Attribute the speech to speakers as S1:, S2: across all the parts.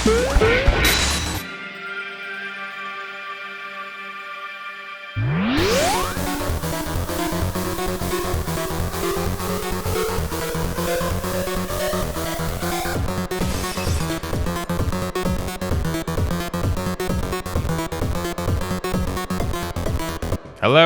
S1: Hello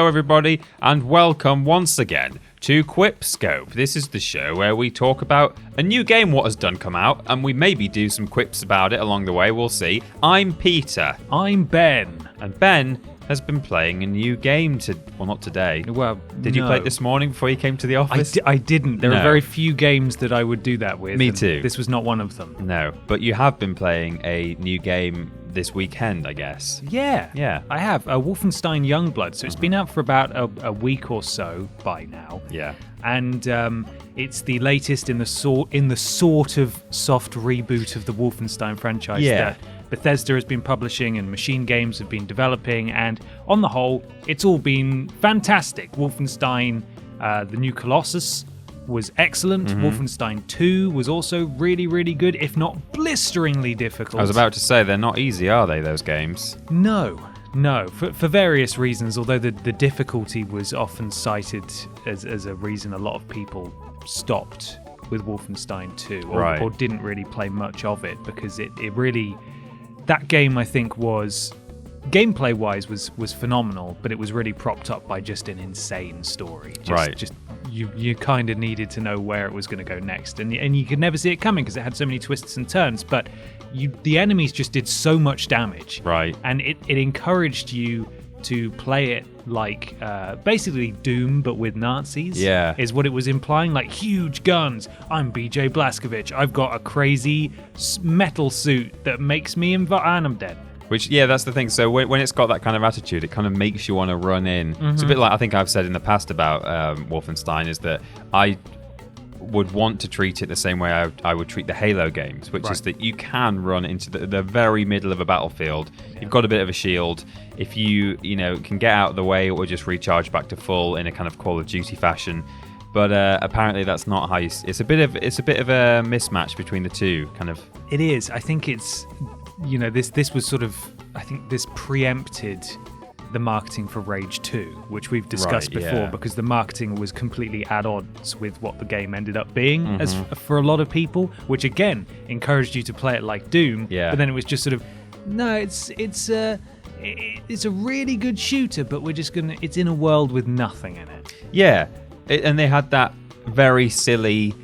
S1: everybody, and welcome once again to QuipScope. This is the show where we talk about a new game what has done come out, and we maybe do some quips about it along the way, we'll see. I'm Peter.
S2: I'm Ben.
S1: And Ben has been playing a new game not today.
S2: Well,
S1: Did you play it this morning before you came to the office?
S2: I didn't. There are very few games that I would do that with.
S1: Me too.
S2: This was not one of them.
S1: No, but you have been playing a new game this weekend, I guess.
S2: Yeah. I have. Wolfenstein Youngblood. So it's been out for about a week or so by now.
S1: Yeah.
S2: And it's the latest in the sort of soft reboot of the Wolfenstein franchise that Bethesda has been publishing and Machine Games have been developing. And on the whole, it's all been fantastic. Wolfenstein, the new Colossus, was excellent. Wolfenstein 2 was also really, really good, if not blisteringly difficult.
S1: I was about to say, they're not easy, are they, those games?
S2: No, for various reasons, although the difficulty was often cited as a reason a lot of people stopped with Wolfenstein 2 or didn't really play much of it, because it really, that game I think was, gameplay-wise was phenomenal, but it was really propped up by just an insane story. You kind of needed to know where it was going to go next, and you could never see it coming because it had so many twists and turns. But the enemies just did so much damage,
S1: right? And
S2: it encouraged you to play it like basically Doom, but with Nazis.
S1: Yeah,
S2: is what it was implying. Like huge guns. I'm BJ Blazkowicz. I've got a crazy metal suit that makes me and I'm dead.
S1: Which, that's the thing. So when it's got that kind of attitude, it kind of makes you want to run in. It's a bit like I think I've said in the past about Wolfenstein, is that I would want to treat it the same way I would treat the Halo games, which is that you can run into the very middle of a battlefield. Yeah. You've got a bit of a shield. If you can get out of the way, it will just recharge back to full in a kind of Call of Duty fashion. But apparently that's not how you. It's a bit of a mismatch between the two, kind of.
S2: It is. I think it's. This was sort of, I think this preempted the marketing for Rage 2, which we've discussed before, because the marketing was completely at odds with what the game ended up being as for a lot of people, which again encouraged you to play it like Doom. But then it was just sort of, no, it's a really good shooter, but it's in a world with nothing in it.
S1: Yeah, and they had that very silly,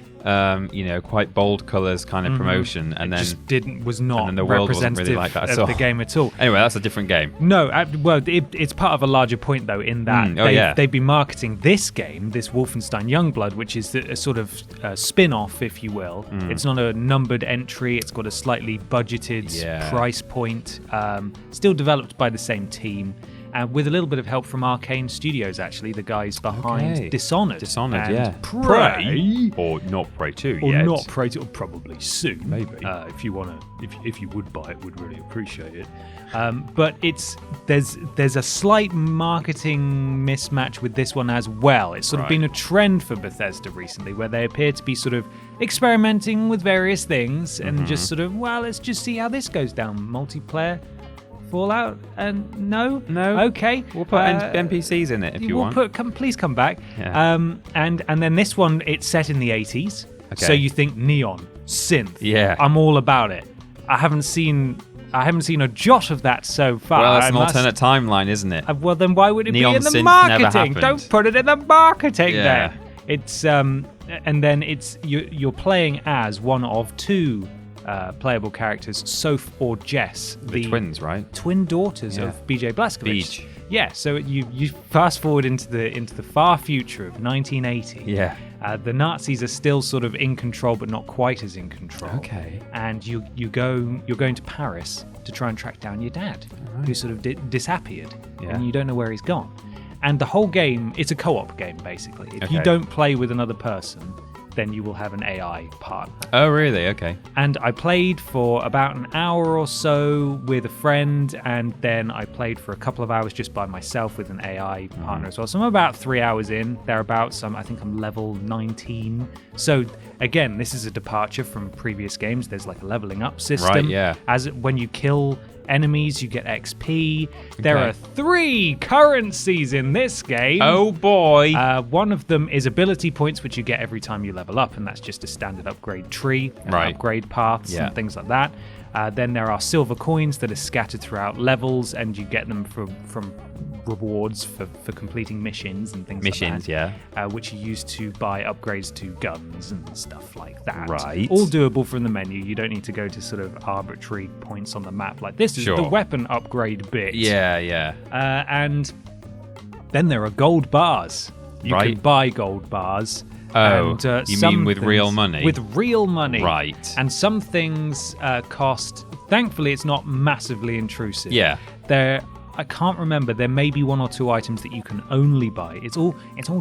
S1: quite bold colours kind of promotion, and
S2: it
S1: then
S2: was not
S1: the world wasn't
S2: representative
S1: really like that
S2: of the game at all.
S1: Anyway, that's a different game.
S2: No, it's part of a larger point though, in that they've been marketing this game, this Wolfenstein Youngblood, which is a sort of spin-off, if you will. It's not a numbered entry. It's got a slightly budgeted price point. Still developed by the same team. With a little bit of help from Arcane Studios, actually, the guys behind Dishonored.
S1: And
S2: Prey.
S1: Or not Prey 2
S2: or
S1: yet.
S2: Or not Prey 2, or probably soon.
S1: Maybe.
S2: If you would buy it, would really appreciate it. But there's a slight marketing mismatch with this one as well. It's sort of been a trend for Bethesda recently, where they appear to be sort of experimenting with various things and just sort of, let's just see how this goes down. Multiplayer. Fallout? And no. Okay,
S1: we'll put NPCs in it if you want.
S2: Please come back.
S1: Yeah.
S2: And then this one, it's set in the 80s.
S1: Okay.
S2: So you think neon, synth.
S1: Yeah.
S2: I'm all about it. I haven't seen a jot of that so far.
S1: Well, it's an alternate timeline, isn't it?
S2: Well, then why would it
S1: neon
S2: be in the
S1: synth
S2: marketing? Don't put it in the marketing then. It's and then it's you're playing as one of two playable characters, Soph or Jess,
S1: the twins, right?
S2: Twin daughters of BJ Blazkowicz.
S1: Beej.
S2: Yeah, so you fast forward into the far future of 1980.
S1: Yeah.
S2: The Nazis are still sort of in control, but not quite as in control.
S1: Okay.
S2: And you're going to Paris to try and track down your dad, who sort of disappeared, and you don't know where he's gone. And the whole game, it's a co-op game basically. If you don't play with another person, then you will have an AI partner.
S1: Oh, really? Okay.
S2: And I played for about an hour or so with a friend, and then I played for a couple of hours just by myself with an AI partner as well. So I'm about 3 hours in, thereabouts. I think I'm level 19. So again, this is a departure from previous games. There's like a leveling up system.
S1: Right, yeah.
S2: When you kill enemies, you get XP. There are 3 currencies in this game.
S1: Oh boy.
S2: One of them is ability points, which you get every time you level up, and that's just a standard upgrade tree, upgrade paths and things like that. Then there are silver coins that are scattered throughout levels, and you get them from rewards for completing missions and things like that. Which you use to buy upgrades to guns and stuff like that.
S1: Right.
S2: All doable from the menu. You don't need to go to sort of arbitrary points on the map. Like, this is the weapon upgrade bit.
S1: Yeah.
S2: And then there are gold bars. You can buy gold bars.
S1: Oh, and, you mean with real money?
S2: With real money.
S1: Right.
S2: And some things cost... Thankfully, it's not massively intrusive.
S1: Yeah.
S2: I can't remember. There may be 1 or 2 items that you can only buy. It's all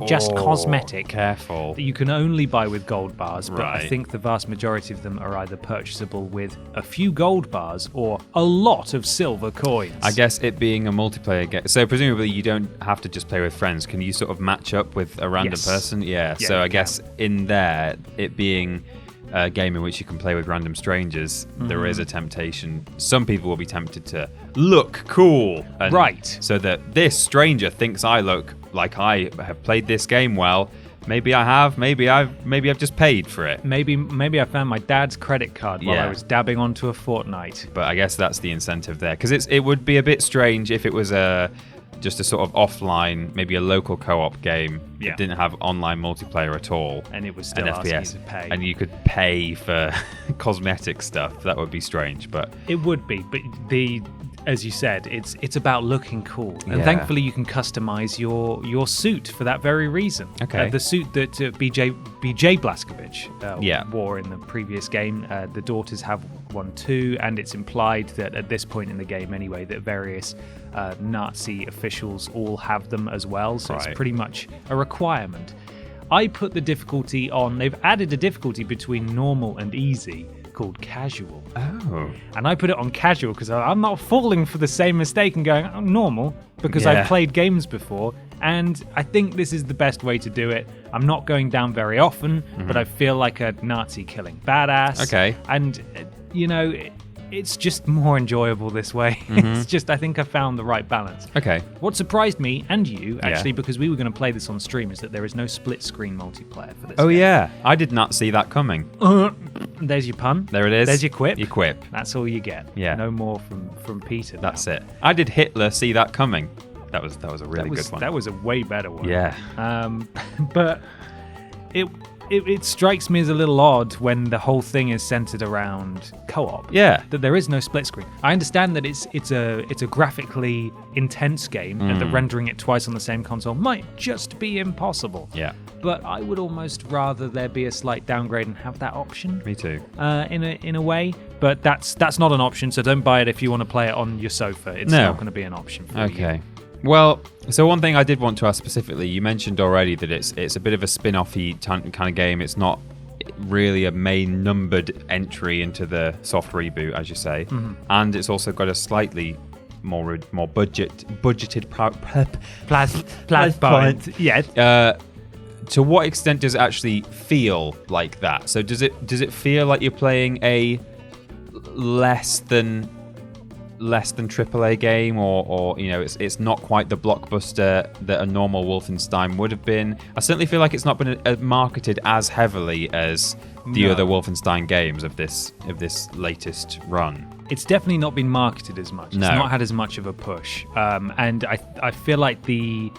S2: just cosmetic.
S1: Careful.
S2: That you can only buy with gold bars. But
S1: Right.
S2: I think the vast majority of them are either purchasable with a few gold bars or a lot of silver coins.
S1: I guess it being a multiplayer game, so presumably you don't have to just play with friends. Can you sort of match up with a random person? Yeah. So I guess in there, it being a game in which you can play with random strangers, there is a temptation. Some people will be tempted to look cool, so that this stranger thinks I look like I have played this game well. Maybe I have. Maybe I've just paid for it.
S2: Maybe I found my dad's credit card while I was dabbing onto a Fortnite.
S1: But I guess that's the incentive there, because it would be a bit strange if it was just a sort of offline, maybe a local co-op game that didn't have online multiplayer at all,
S2: and it was still asking you to pay,
S1: and you could pay for cosmetic stuff. That would be strange, but
S2: it would be. But as you said, it's about looking cool, and thankfully you can customize your suit for that very reason.
S1: Okay.
S2: The suit that BJ Blazkowicz wore in the previous game, the daughters have one too, and it's implied that at this point in the game anyway, that various Nazi officials all have them as well, so it's pretty much a requirement. I put the difficulty on. They've added a difficulty between normal and easy called casual.
S1: Oh.
S2: And I put it on casual because I'm not falling for the same mistake and going, normal, because I've played games before, and I think this is the best way to do it. I'm not going down very often, but I feel like a Nazi killing badass.
S1: Okay.
S2: And, it's just more enjoyable this way. It's just, I think I found the right balance.
S1: Okay.
S2: What surprised me and you, actually, because we were going to play this on stream, is that there is no split screen multiplayer for this game.
S1: Yeah. I did not see that coming.
S2: There's your pun.
S1: There it is.
S2: There's your quip.
S1: Your quip.
S2: That's all you get.
S1: Yeah.
S2: No more from Peter.
S1: That's it. I did Hitler see that coming. That was a really good one.
S2: That was a way better one.
S1: Yeah.
S2: But it strikes me as a little odd when the whole thing is centered around co-op.
S1: Yeah.
S2: That there is no split screen. I understand that it's a graphically intense game and that rendering it twice on the same console might just be impossible.
S1: Yeah.
S2: But I would almost rather there be a slight downgrade and have that option.
S1: Me too.
S2: In a way, but that's not an option. So don't buy it if you want to play it on your sofa. It's not going to be an option for you.
S1: Okay. Well, so one thing I did want to ask specifically, you mentioned already that it's a bit of a spin-off-y kind of game. It's not really a main numbered entry into the soft reboot, as you say, and it's also got a slightly more budgeted plus point.
S2: Yes.
S1: To what extent does it actually feel like that? So does it feel like you're playing a less than AAA game, or it's not quite the blockbuster that a normal Wolfenstein would have been? I certainly feel like it's not been marketed as heavily as the other Wolfenstein games of this latest run.
S2: It's definitely not been marketed as much. It's not had as much of a push, and I feel like the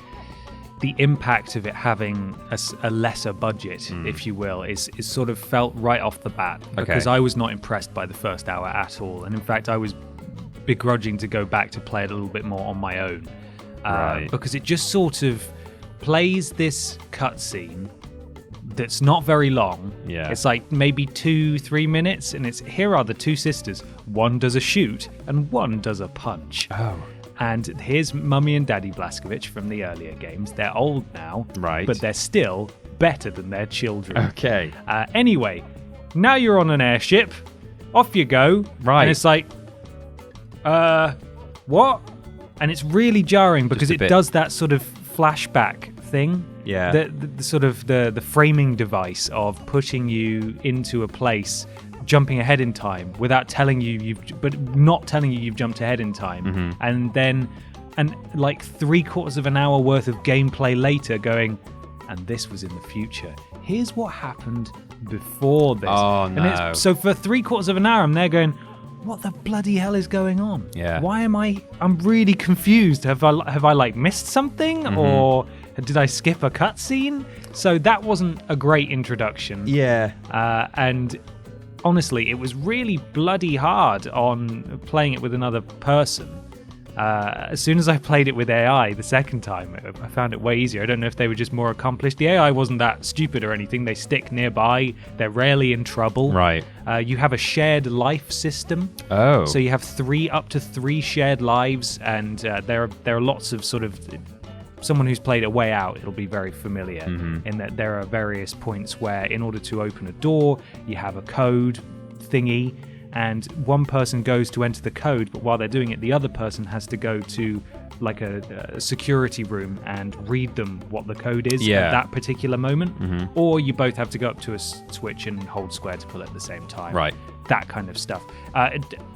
S2: impact of it having a lesser budget, if you will, is sort of felt right off the bat, because I was not impressed by the first hour at all, and in fact I was begrudging to go back to play it a little bit more on my own, because it just sort of plays this cutscene that's not very long. It's like maybe 2-3 minutes, and it's here are the two sisters. One does a shoot and one does a punch. And here's Mummy and Daddy Blazkowicz from the earlier games. They're old now, but they're still better than their children. Anyway, now you're on an airship. Off you go. And it's like, what? And it's really jarring because it does that sort of flashback thing. the sort of the framing device of pushing you into a place, jumping ahead in time without telling you but not telling you you've jumped ahead in time, and then like 3/4 of an hour worth of gameplay later going, and this was in the future. Here's what happened before this.
S1: Oh no!
S2: And so for 3/4 of an hour, I'm there going, what the bloody hell is going on?
S1: Yeah.
S2: Why am I'm really confused. Have I like missed something, or did I skip a cutscene? So that wasn't a great introduction.
S1: Yeah.
S2: And honestly, it was really bloody hard on playing it with another person. As soon as I played it with AI the second time, I found it way easier. I don't know if they were just more accomplished. The AI wasn't that stupid or anything. They stick nearby. They're rarely in trouble.
S1: Right.
S2: You have a shared life system.
S1: Oh.
S2: So you have up to three shared lives, and there are lots of sort of... Someone who's played A Way Out, it'll be very familiar in that there are various points where in order to open a door, you have a code thingy, and one person goes to enter the code, but while they're doing it, the other person has to go to like a security room and read them what the code is at that particular moment. Or you both have to go up to a switch and hold square to pull it at the same time.
S1: Right.
S2: That kind of stuff.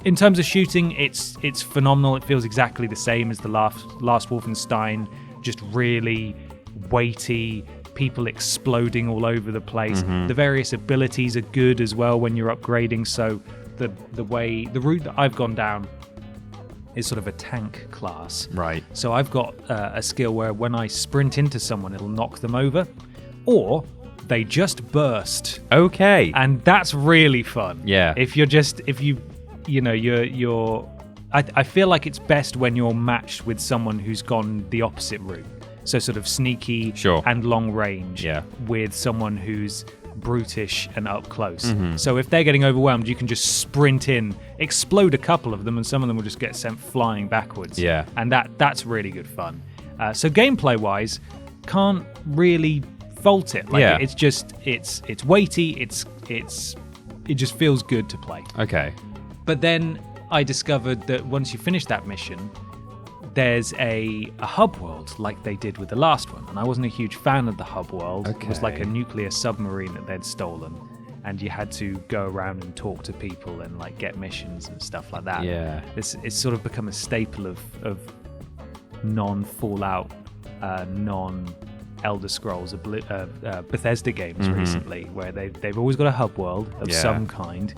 S2: In terms of shooting, it's phenomenal. It feels exactly the same as the last Wolfenstein, just really weighty, people exploding all over the place. The various abilities are good as well when you're upgrading, so the route that I've gone down is sort of a tank class.
S1: Right.
S2: So I've got a skill where when I sprint into someone, it'll knock them over, or they just burst.
S1: Okay.
S2: And that's really fun.
S1: Yeah.
S2: I feel like it's best when you're matched with someone who's gone the opposite route. So sort of sneaky and long range with someone who's brutish and up close. So if they're getting overwhelmed, you can just sprint in, explode a couple of them, and some of them will just get sent flying backwards. Yeah. And that's really good fun. So gameplay wise, can't really fault it. It's just it's weighty, it just feels good to play.
S1: Okay.
S2: But then I discovered that once you finish that mission, there's a hub world like they did with the last one, and I wasn't a huge fan of the hub world. It was like a nuclear submarine that they'd stolen, and you had to go around and talk to people and like get missions and stuff like that. Yeah, it's sort of become a staple of non-Fallout, non-Elder Scrolls, Bethesda games recently, where they've always got a hub world of some kind.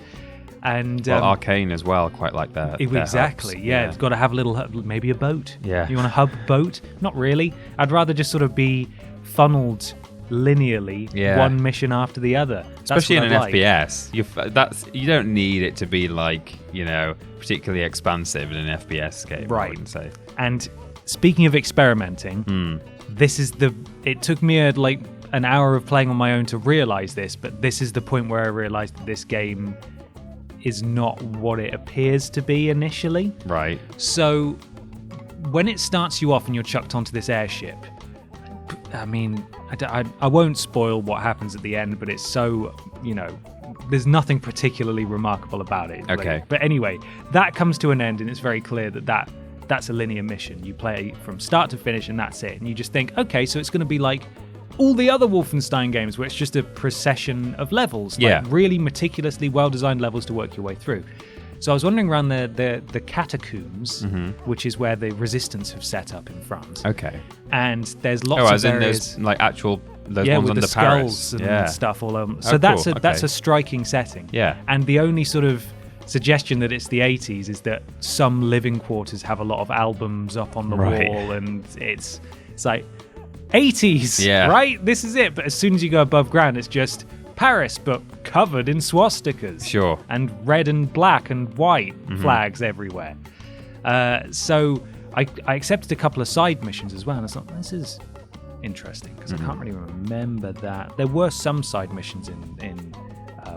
S2: And
S1: Arcane as well, quite like that.
S2: Exactly,
S1: yeah.
S2: It's got to have a little, maybe a boat.
S1: Yeah.
S2: You want a hub boat? Not really. I'd rather just sort of be funneled linearly, one mission after the other.
S1: Especially in an FPS. You don't need it to be like, particularly expansive in an FPS game,
S2: right?
S1: I wouldn't say.
S2: And speaking of experimenting, it took me an hour of playing on my own to realize this, but this is the point where I realized that this game is not what it appears to be initially.
S1: Right.
S2: So when it starts you off and you're chucked onto this airship, I mean, I won't spoil what happens at the end, but it's so, there's nothing particularly remarkable about it.
S1: Okay.
S2: But anyway, that comes to an end, and it's very clear that's a linear mission. You play from start to finish, and that's it. And you just think, okay, so it's going to be like all the other Wolfenstein games where it's just a procession of levels, really meticulously well-designed levels to work your way through. So I was wandering around the catacombs, which is where the resistance have set up in France.
S1: Okay.
S2: And there's lots of
S1: areas. Those ones
S2: with
S1: under
S2: the
S1: Paris.
S2: Skulls and stuff all over. So that's a striking setting.
S1: Yeah.
S2: And the only sort of suggestion that it's the 80s is that some living quarters have a lot of albums up on the wall, and it's like 80s, right? This is it. But as soon as you go above ground, it's just Paris, but covered in swastikas.
S1: Sure.
S2: And red and black and white flags everywhere. So I accepted a couple of side missions as well, and I thought, this is interesting, because I can't really remember that. There were some side missions in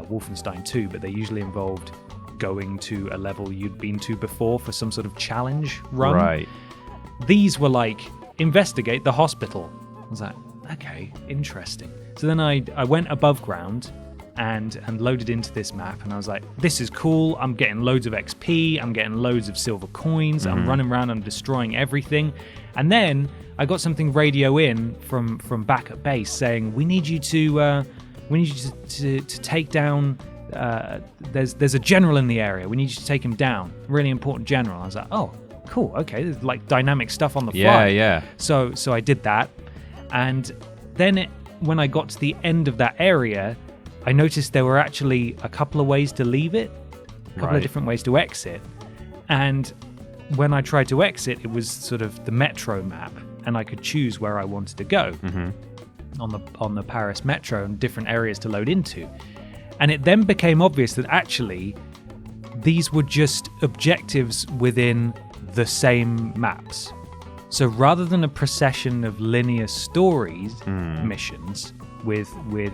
S2: Wolfenstein 2, but they usually involved going to a level you'd been to before for some sort of challenge run.
S1: Right.
S2: These were like, investigate the hospital. I was like, okay, interesting. So then I went above ground, and loaded into this map, and I was like, this is cool. I'm getting loads of XP, I'm getting loads of silver coins, I'm running around, I'm destroying everything. And then I got something radio in from back at base saying, we need you to take down there's a general in the area, we need you to take him down, really important general. I was like, oh cool, okay, there's like dynamic stuff on the fly.
S1: Yeah.
S2: So I did that, and then when I got to the end of that area, I noticed there were actually a couple of ways to leave it, a couple of different ways to exit. And when I tried to exit, it was sort of the metro map, and I could choose where I wanted to go on the Paris metro and different areas to load into. And it then became obvious that actually these were just objectives within the same maps. So rather than a procession of linear stories, missions, with,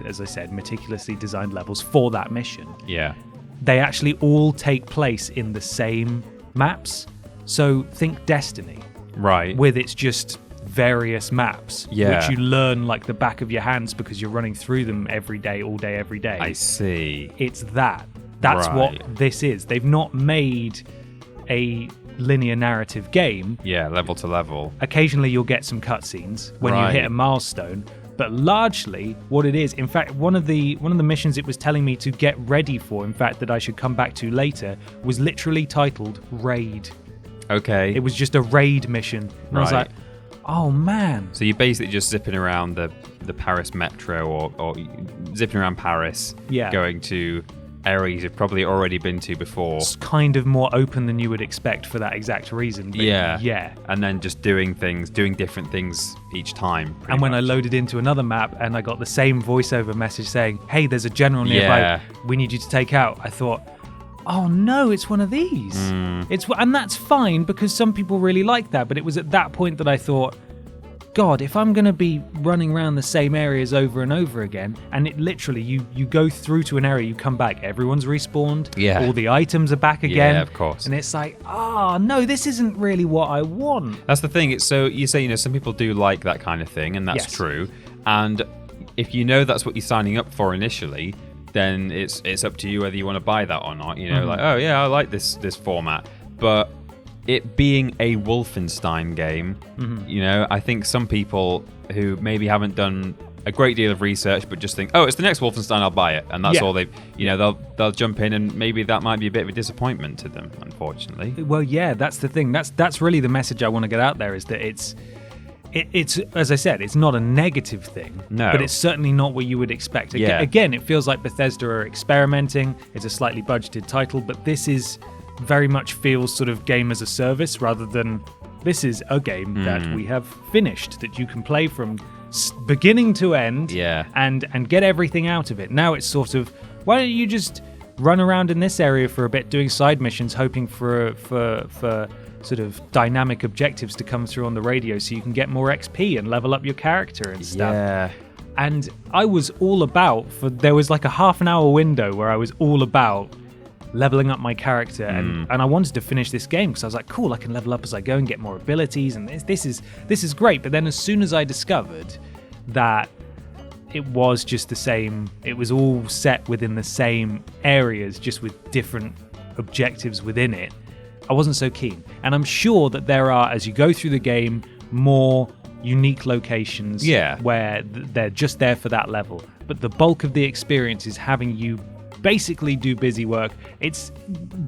S2: as I said, meticulously designed levels for that mission.
S1: Yeah.
S2: They actually all take place in the same maps. So think Destiny.
S1: Right.
S2: With its just various maps, which you learn like the back of your hands because you're running through them every day, all day, every day.
S1: I see.
S2: It's that. That's what this is. They've not made a linear narrative game.
S1: Yeah, level to level.
S2: Occasionally you'll get some cutscenes when you hit a milestone. But largely, what it is, in fact, one of the missions it was telling me to get ready for, in fact, that I should come back to later, was literally titled Raid.
S1: Okay.
S2: It was just a raid mission. And I was like, oh man.
S1: So you're basically just zipping around the Paris metro or zipping around Paris, going to areas you've probably already been to before.
S2: It's kind of more open than you would expect for that exact reason. But yeah.
S1: And then just doing different things each time.
S2: And when I loaded into another map and I got the same voiceover message saying, hey, there's a general nearby we need you to take out, I thought, oh no, it's one of these. And that's fine because some people really like that. But it was at that point that I thought, God, if I'm going to be running around the same areas over and over again, and it literally, you go through to an area, you come back, everyone's respawned, all the items are back again.
S1: Yeah, of course.
S2: And it's like, no, this isn't really what I want.
S1: That's the thing. It's so, you say, some people do like that kind of thing, and that's true. And if you know that's what you're signing up for initially, then it's up to you whether you want to buy that or not. Like, oh yeah, I like this format. But it being a Wolfenstein game, I think some people who maybe haven't done a great deal of research but just think, oh, it's the next Wolfenstein, I'll buy it, and that's all they'll jump in, and maybe that might be a bit of a disappointment to them, unfortunately.
S2: Well, yeah, that's the thing. That's really the message I want to get out there, is that it's as I said, it's not a negative thing, but it's certainly not what you would expect. Again, it feels like Bethesda are experimenting. It's a slightly budgeted title, but this is very much feels sort of game as a service rather than this is a game that we have finished, that you can play from beginning to end and get everything out of it. Now it's sort of, why don't you just run around in this area for a bit doing side missions, hoping for sort of dynamic objectives to come through on the radio so you can get more XP and level up your character and stuff.
S1: Yeah.
S2: And I was all about, there was like a half an hour window where I was all about leveling up my character, and I wanted to finish this game because I was like, cool, I can level up as I go and get more abilities, and this is great. But then as soon as I discovered that it was just the same, it was all set within the same areas, just with different objectives within it, I wasn't so keen. And I'm sure that there are, as you go through the game, more unique locations where they're just there for that level. But the bulk of the experience is having you basically do busy work. It's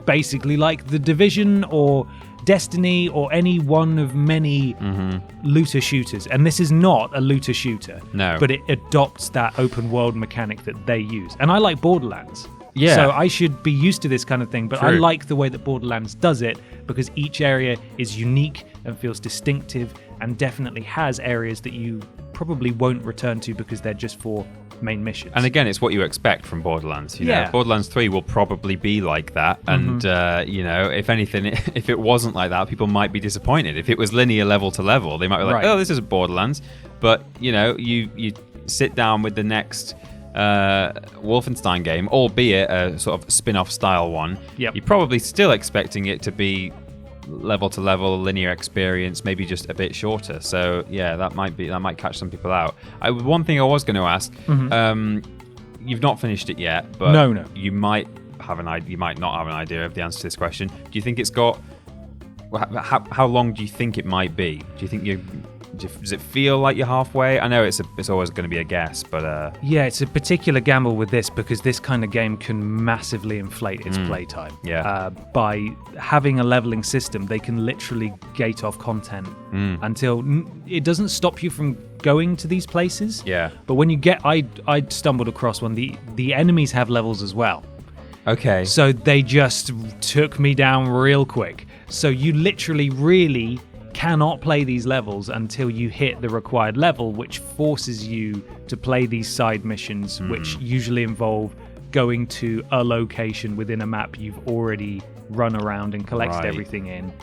S2: basically like The Division or Destiny or any one of many looter shooters. And this is not a looter shooter.
S1: No.
S2: But it adopts that open world mechanic that they use. And I like Borderlands.
S1: Yeah.
S2: So I should be used to this kind of thing, but
S1: True.
S2: I like the way that Borderlands does it because each area is unique and feels distinctive and definitely has areas that you probably won't return to because they're just for main missions.
S1: And again, it's what you expect from Borderlands. You know, Borderlands 3 will probably be like that. And, if anything, if it wasn't like that, people might be disappointed. If it was linear level to level, they might be like, oh, this is Borderlands. But, you sit down with the next Wolfenstein game, albeit a sort of spin-off style one, you're probably still expecting it to be level to level, linear experience, maybe just a bit shorter. So that might catch some people out. One thing I was going to ask, you've not finished it yet, but
S2: no.
S1: You might not have an idea of the answer to this question. Do you think it's got? How long do you think it might be? Do you think does it feel like you're halfway? I know it's always going to be a guess, but
S2: yeah, it's a particular gamble with this because this kind of game can massively inflate its playtime.
S1: Yeah.
S2: By having a leveling system, they can literally gate off content until it doesn't stop you from going to these places.
S1: Yeah.
S2: But when you I stumbled across one. The enemies have levels as well.
S1: Okay.
S2: So they just took me down real quick. So you literally really cannot play these levels until you hit the required level, which forces you to play these side missions, which usually involve going to a location within a map you've already run around and collected everything in,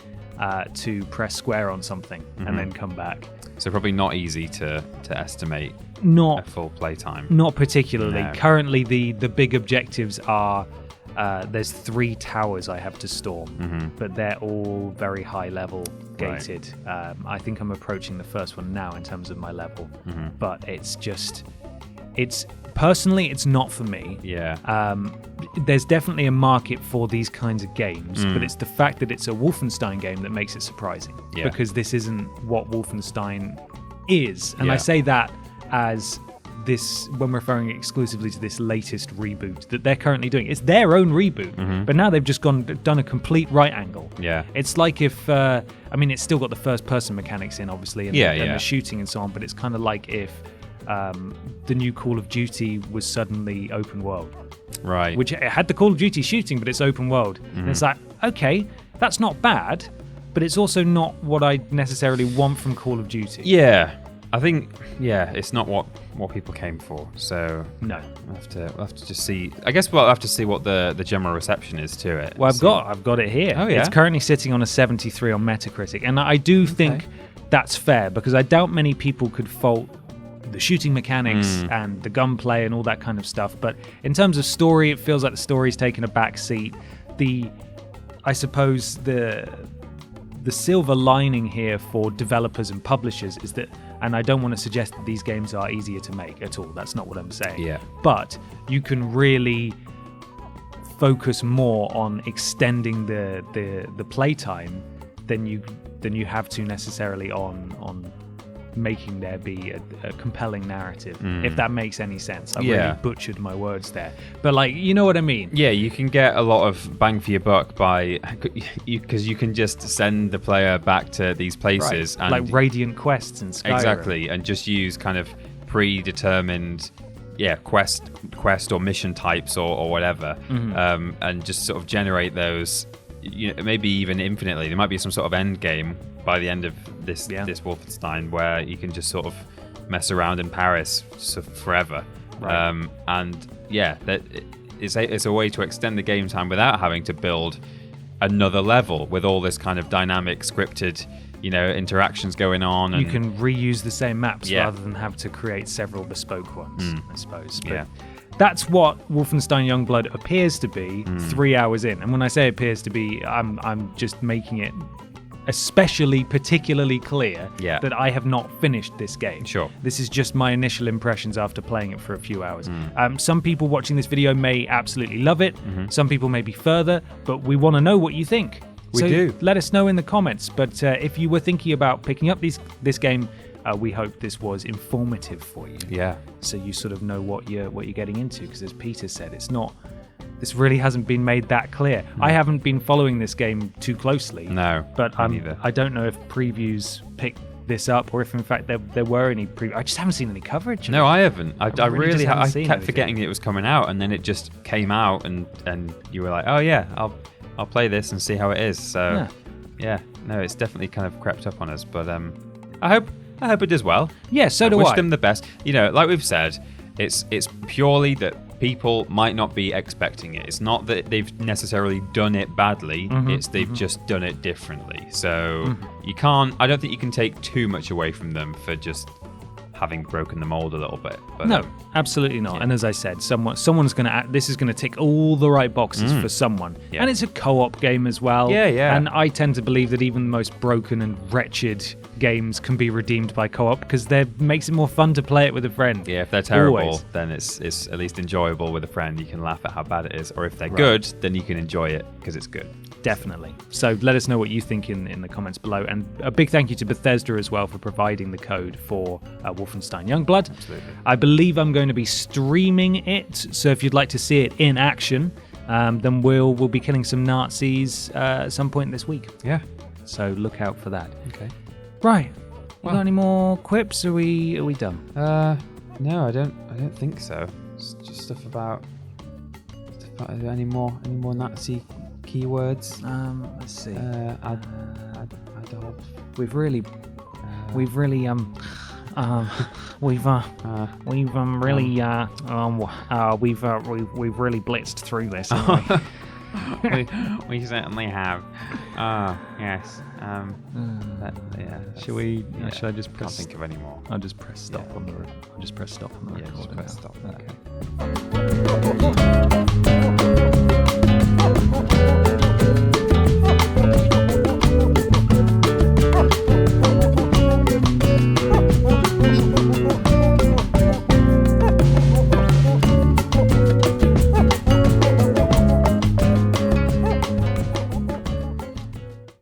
S2: to press square on something and then come back.
S1: So probably not easy to estimate a full playtime.
S2: Not particularly.
S1: No.
S2: Currently, the big objectives are there's 3 towers I have to storm, but they're all very high level gated. Right. I think I'm approaching the first one now in terms of my level, but it's personally, it's not for me.
S1: Yeah.
S2: There's definitely a market for these kinds of games, but it's the fact that it's a Wolfenstein game that makes it surprising. Yeah. Because this isn't what Wolfenstein is. And I say that as this when referring exclusively to this latest reboot that they're currently doing. It's their own reboot, but now they've just done a complete right angle.
S1: Yeah.
S2: It's like if, it's still got the first person mechanics in, obviously, and the shooting and so on, but it's kind of like if the new Call of Duty was suddenly open world.
S1: Right.
S2: Which it had the Call of Duty shooting, but it's open world. And it's like, okay, that's not bad, but it's also not what I necessarily want from Call of Duty.
S1: Yeah. I think, it's not what people came for. So
S2: no,
S1: we'll have to just see. I guess we'll have to see what the general reception is to it.
S2: Well, I've got it here.
S1: Oh, yeah?
S2: It's currently sitting on a 73 on Metacritic, and I do think that's fair because I doubt many people could fault the shooting mechanics and the gunplay and all that kind of stuff. But in terms of story, it feels like the story's taken a back seat. I suppose the silver lining here for developers and publishers is that, and I don't want to suggest that these games are easier to make at all. That's not what I'm saying.
S1: Yeah.
S2: But you can really focus more on extending the playtime than you have to necessarily on making there be a compelling narrative, if that makes any sense. I really butchered my words there, but you know what I mean.
S1: Yeah, you can get a lot of bang for your buck because you can just send the player back to these places, and
S2: like Radiant quests and Skyrim.
S1: Exactly, and just use kind of predetermined quest or mission types or whatever, and just sort of generate those, maybe even infinitely. There might be some sort of end game by the end of this Wolfenstein where you can just sort of mess around in Paris forever. Right. It's a way to extend the game time without having to build another level with all this kind of dynamic scripted interactions going on. And
S2: you can reuse the same maps rather than have to create several bespoke ones, I suppose. But that's what Wolfenstein Youngblood appears to be 3 hours in. And when I say appears to be, I'm just making it particularly clear that I have not finished this game.
S1: Sure.
S2: This is just my initial impressions after playing it for a few hours. Some people watching this video may absolutely love it. Some people may be further, but we want to know what you think.
S1: We do.
S2: Let us know in the comments. But if you were thinking about picking up this game, we hope this was informative for you.
S1: Yeah.
S2: So you sort of know what you're getting into, because as Peter said, this really hasn't been made that clear. I haven't been following this game too closely.
S1: No,
S2: but I don't know if previews picked this up or if in fact there were any previews. I just haven't seen any coverage.
S1: No, I haven't. I kept
S2: anything.
S1: Forgetting it was coming out, and then it just came out, and you were like, oh yeah, I'll play this and see how it is. So no, it's definitely kind of crept up on us. But I hope it does well.
S2: Yeah, so do I.
S1: Wish them the best. Like we've said, it's purely that people might not be expecting it. It's not that they've necessarily done it badly. It's they've just done it differently. So I don't think you can take too much away from them for just having broken the mold a little bit. But,
S2: no, absolutely not. Yeah. And as I said, someone's going to. This is going to tick all the right boxes for someone. Yeah. And it's a co-op game as well.
S1: Yeah.
S2: And I tend to believe that even the most broken and wretched games can be redeemed by co-op because that makes it more fun to play it with a friend.
S1: Yeah, if they're terrible, then it's at least enjoyable with a friend. You can laugh at how bad it is. Or if they're good, then you can enjoy it because it's good.
S2: Definitely. So let us know what you think in the comments below. And a big thank you to Bethesda as well for providing the code for Wolfenstein Youngblood.
S1: Absolutely.
S2: I believe I'm going to be streaming it. So if you'd like to see it in action, then we'll be killing some Nazis at some point this week.
S1: Yeah.
S2: So look out for that.
S1: Okay.
S2: Right. You got any more quips? Are we done?
S1: No, I don't think so. It's just stuff about any more Nazi keywords.
S2: Let's see.
S1: Adolf.
S2: We've really blitzed through this, haven't we?
S1: we certainly have. Yes.
S2: Should we? Should I just press?
S1: Can't think of any more.
S2: I'll just press stop on the. I'll just press stop on the record.
S1: Just press stop.
S2: Okay.